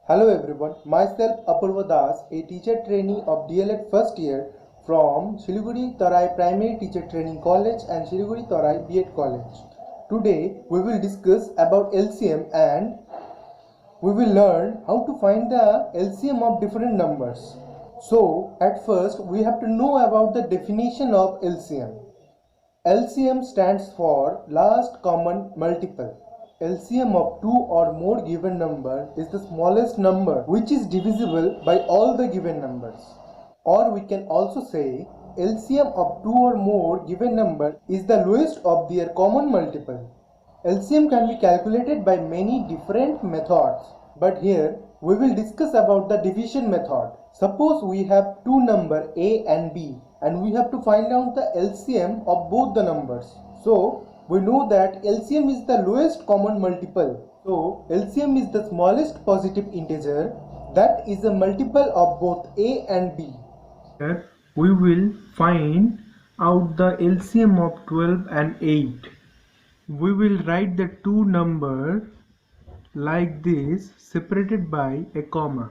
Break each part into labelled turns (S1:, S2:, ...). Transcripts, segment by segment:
S1: Hello everyone, myself Apurva Das, a teacher trainee of DLED first year from Siliguri Tarai Primary Teacher Training College and Siliguri Tarai B.Ed College. Today we will discuss about LCM and we will learn how to find the LCM of different numbers. So at first we have to know about the definition of LCM. LCM stands for last common multiple. LCM of two or more given number is the smallest number which is divisible by all the given numbers. Or we can also say LCM of two or more given number is the lowest of their common multiple. LCM can be calculated by many different methods, but here we will discuss about the division method. Suppose we have two numbers A and B and we have to find out the LCM of both the numbers. So we know that LCM is the lowest common multiple. So LCM is the smallest positive integer that is a multiple of both A and B.
S2: Here we will find out the LCM of 12 and 8. We will write the two numbers like this, separated by a comma.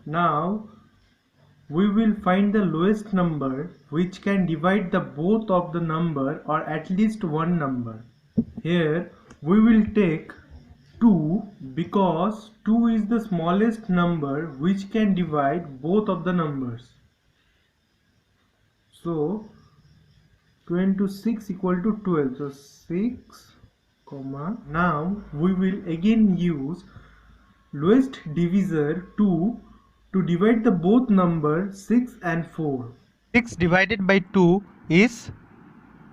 S2: Now we will find the lowest number which can divide the both of the number or at least one number. Here we will take 2 because 2 is the smallest number which can divide both of the numbers. So 2 into 6 equal to 12. So 6 comma. Now we will again use lowest divisor 2 to divide the both number 6 and 4.
S1: 6 divided by 2 is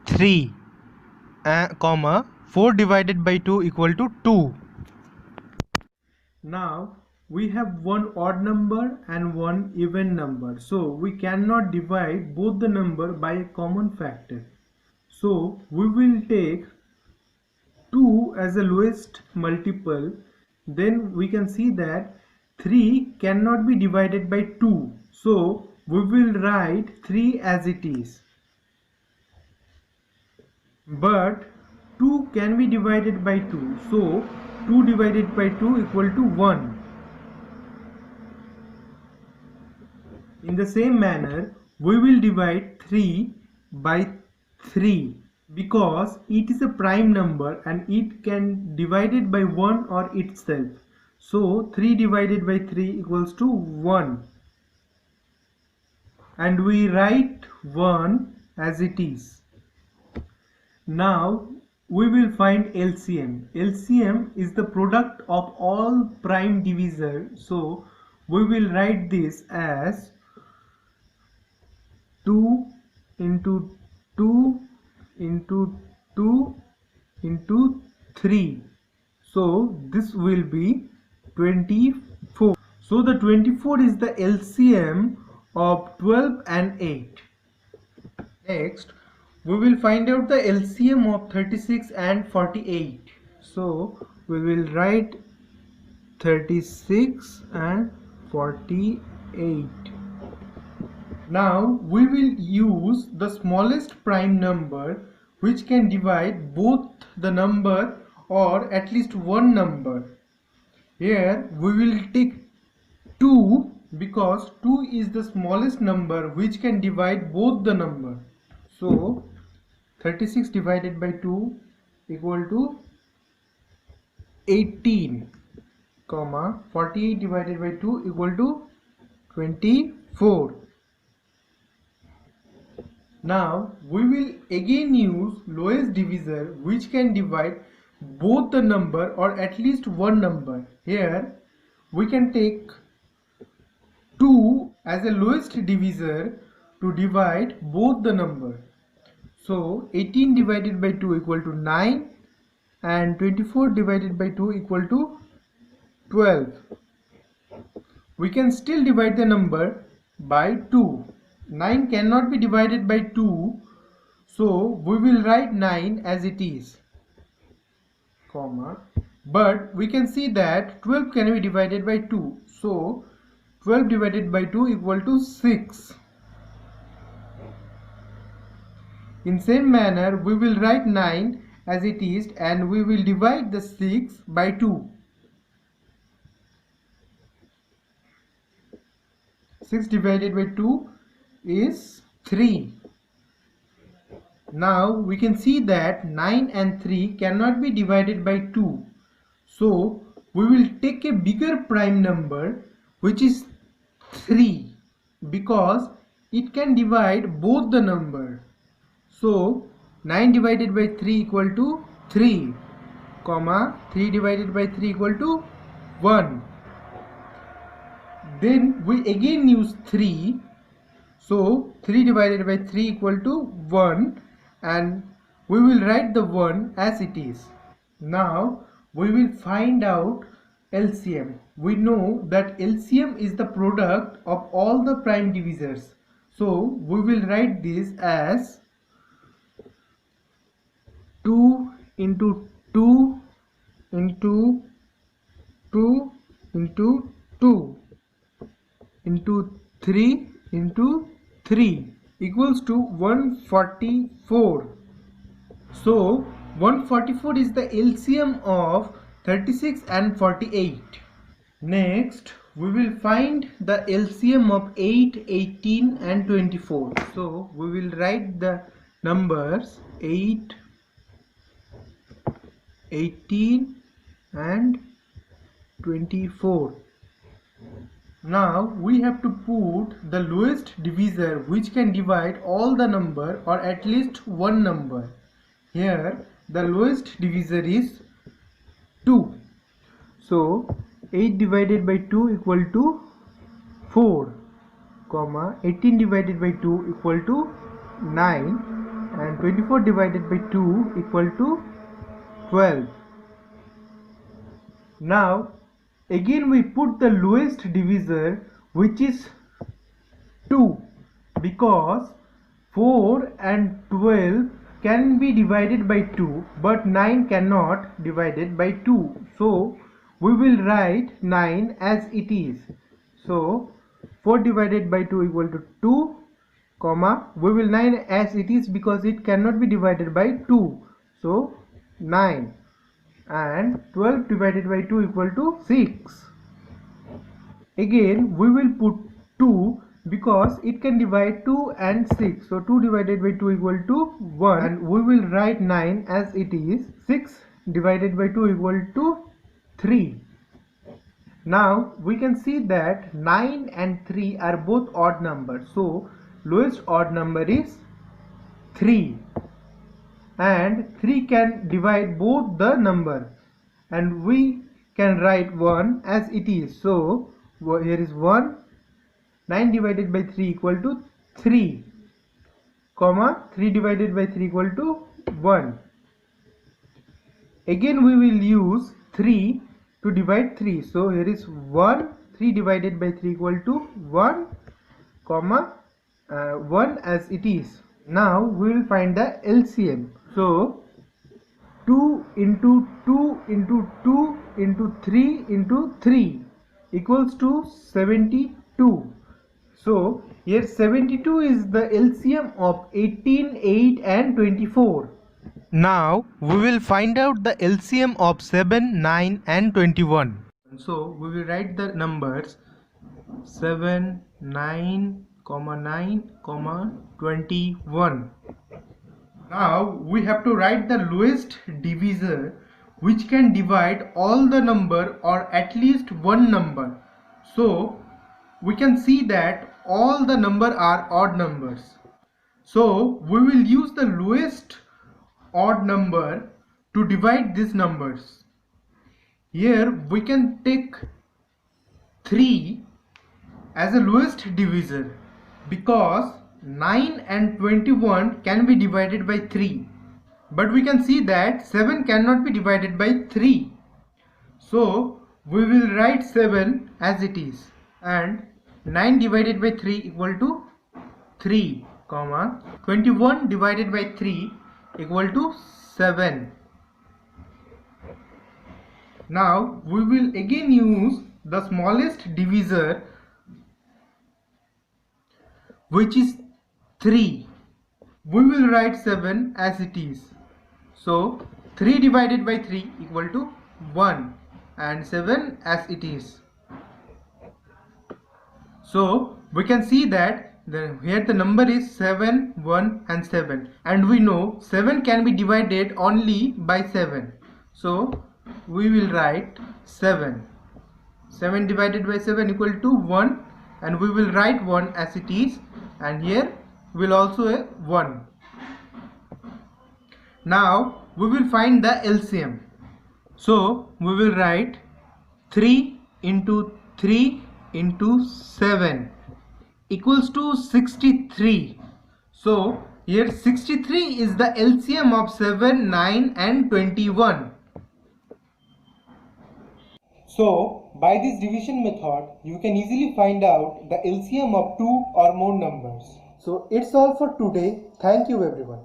S1: 3, comma 4 divided by 2 equal to 2.
S2: Now we have one odd number and one even number, so we cannot divide both the number by a common factor. So we will take 2 as the lowest multiple. Then we can see that 3 cannot be divided by 2, so we will write 3 as it is. But 2 can be divided by 2, so 2 divided by 2 equal to 1. In the same manner, we will divide 3 by 3 because it is a prime number and it can divided by 1 or itself. So 3 divided by 3 equals to 1. And we write 1 as it is. Now we will find LCM. LCM is the product of all prime divisor. So we will write this as 2 into 2 into 2 into 3. So this will be 24. So the 24 is the LCM of 12 and 8. Next we will find out the LCM of 36 and 48. So we will write 36 and 48. Now we will use the smallest prime number which can divide both the number or at least one number. Here we will take 2 because 2 is the smallest number which can divide both the number. So 36 divided by 2 equal to 18, comma 48 divided by 2 equal to 24. Now we will again use lowest divisor which can divide both the number or at least one number. Here we can take 2 as a lowest divisor to divide both the number. So 18 divided by 2 equal to 9 and 24 divided by 2 equal to 12. We can still divide the number by 2. 9 cannot be divided by 2, so we will write 9 as it is, comma, but we can see that 12 can be divided by 2, so 12 divided by 2 equal to 6. In same manner we will write 9 as it is and we will divide the 6 by 2. 6 divided by 2 is 3. Now we can see that 9 and 3 cannot be divided by 2. So we will take a bigger prime number, which is 3, because it can divide both the number. So 9 divided by 3 equal to 3, comma 3 divided by 3 equal to 1. Then we again use 3. So 3 divided by 3 equal to 1, and we will write the 1 as it is. Now we will find out LCM. We know that LCM is the product of all the prime divisors. So we will write this as 2 into 2 into 2 into 2 into 3 into 3 equals to 144. So 144 is the LCM of 36 and 48. Next we will find the LCM of 8, 18 and 24. So we will write the numbers 8, 18 and 24. Now we have to put the lowest divisor which can divide all the number or at least one number. Here the lowest divisor is 2. So 8 divided by 2 equal to 4, comma 18 divided by 2 equal to 9, and 24 divided by 2 equal to 12. Now again we put the lowest divisor, which is 2, because 4 and 12 can be divided by 2, but 9 cannot divided by 2. So we will write 9 as it is. So 4 divided by 2 equal to 2, comma we will 9 as it is because it cannot be divided by 2. So 9. And 12 divided by 2 equal to 6. Again we will put 2 because it can divide 2 and 6. So 2 divided by 2 equal to 1, and we will write 9 as it is. 6 divided by 2 equal to 3. Now we can see that 9 and 3 are both odd numbers. So lowest odd number is 3. And 3 can divide both the number, and we can write 1 as it is. So here is 1. 9 divided by 3 equal to 3, comma 3 divided by 3 equal to 1. Again we will use 3 to divide 3. So here is 1. 3 divided by 3 equal to 1, comma 1 as it is. Now we will find the LCM. So 2 into 2 into 2 into 3 into 3 equals to 72. So here 72 is the LCM of 18, 8 and 24. Now we will find out the LCM of 7, 9 and 21. So we will write the numbers 7, 9, 9, 21. Now we have to write the lowest divisor which can divide all the number or at least one number. So we can see that all the number are odd numbers. So we will use the lowest odd number to divide these numbers. Here we can take 3 as the lowest divisor, because 9 and 21 can be divided by 3, but we can see that 7 cannot be divided by 3. So we will write 7 as it is, and 9 divided by 3 equal to 3, comma 21 divided by 3 equal to 7. Now we will again use the smallest divisor, which is 3. We will write 7 as it is. So 3 divided by 3 equal to 1, and 7 as it is. So we can see that here the number is 7, 1 and 7, and we know 7 can be divided only by 7. So we will write 7. 7 divided by 7 equal to 1, and we will write 1 as it is, and here will also a 1. Now we will find the LCM. So we will write 3 into 3 into 7 equals to 63. So here 63 is the LCM of 7, 9 and 21.
S1: So, by this division method, you can easily find out the LCM of two or more numbers. So, it's all for today. Thank you everyone.